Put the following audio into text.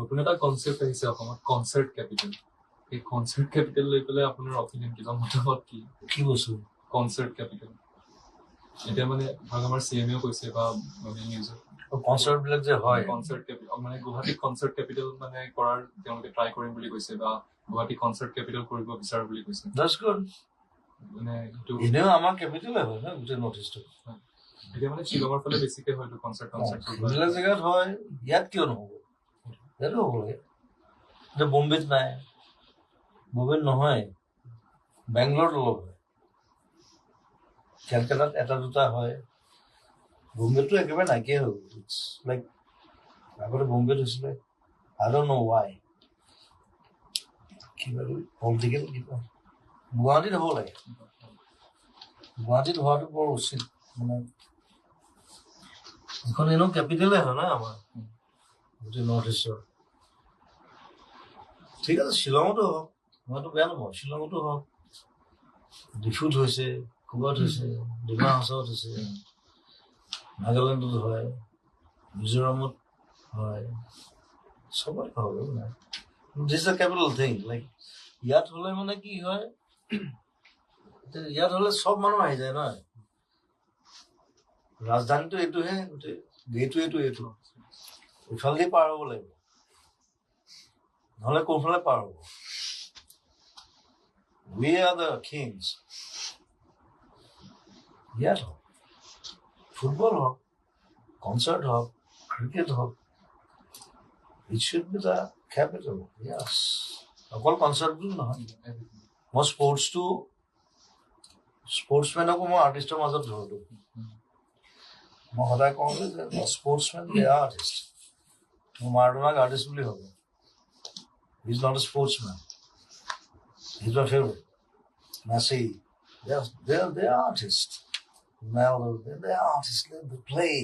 নতুন এটা কনচেপ্ট আহিছে অসমত, কনচাৰ্ট কেপিটেল। এই কনচাৰ্ট কেপিটেল লৈ পেলাই আপোনাৰ অপিনিয়ন কি বা মতামত কি? কি বস্তু? কনচাৰ্ট কেপিটেল এতিয়া মানে ধৰক আমাৰ CM-এও কৈছে বা মানে নিউজত কনচাৰ্ট বিলাক যে হয়, কনচাৰ্ট কেপিটেল মানে গুৱাহাটীত কনচাৰ্ট কেপিটেল মানে কৰাৰ তেওঁলোকে ট্ৰাই কৰিম বুলি কৈছে বা গুৱাহাটী কনচাৰ্ট কেপিটেল কৰিব বিচাৰে বুলি কৈছে। That's good. মানে এইটো এনেও আমাৰ কেপিটেলে হয় ন গোটেই নৰ্থ ইষ্টত। এতিয়া মানে শ্বিলঙৰ ফালে বেছিকে হয়তো কনচাৰ্ট সেইবিলাক জেগাত হয়, ইয়াত কিয় নহ'ব? ইয়াতো হ'ব লাগে। এতিয়া বম্বেত নাই, বম্বেত নহয়, বেংগলত অলপ হয়, কেলকাতাত এটা দুটা হয়, বম্বেতো একেবাৰে নাইকিয়া হৈ গ'ল। ইটছ লাইক আগতে বম্বেত হৈছিলে, আই ডণ্ট ন' ৱাই, কিবা পলিটিকেল কিবা। গুৱাহাটীত হ'ব লাগে, গুৱাহাটীত হোৱাটো বৰ উচিত। মানে এখন এনেও কেপিটেলে হয় না আমাৰ গোটেই নৰ্থ ইষ্টৰ। ঠিক আছে, শ্বিলঙতো হওক, মইতো বেয়া নাপাওঁ, শ্বিলঙতো হওক, ডিফুত হৈছে, ক'ৰবাত হৈছে, ডিমা হাছাওত হৈছে, নাগালেণ্ডত হয়, মিজোৰামত হয়, চবতে হয় মানে। This is a capital thing. Like ইয়াত হ'লে মানে কি হয়, ইয়াত হ'লে চব মানুহ আহি যায় নহয়। ৰাজধানীটো এইটোহে, গোটেই গেটৱেটো এইটো, ইফালেদি পাৰ হ'ব লাগিব, নহ'লে কোনফালে পাৰ হ'ব? We are the kings. ইয়াত হওক, ফুটবল হওক, কনচাৰ্ট হওক, ক্ৰিকেট হওক, it should be the capital. Yes. অকল কনচাৰ্ট বুলি নহয়, মই স্পৰ্টছমেনকো মই আৰ্টিষ্টৰ মাজত ধৰোঁ। মই সদায় কওঁ যে স্পৰ্টছমেন দে আৰ আৰ্টিষ্ট। মই মাৰাডোনাক আৰ্টিষ্ট বুলি ভাবোঁ। He is not a sportsmen, he is my favourite. Messi, they are artists. Ronaldo, they are artists. They play.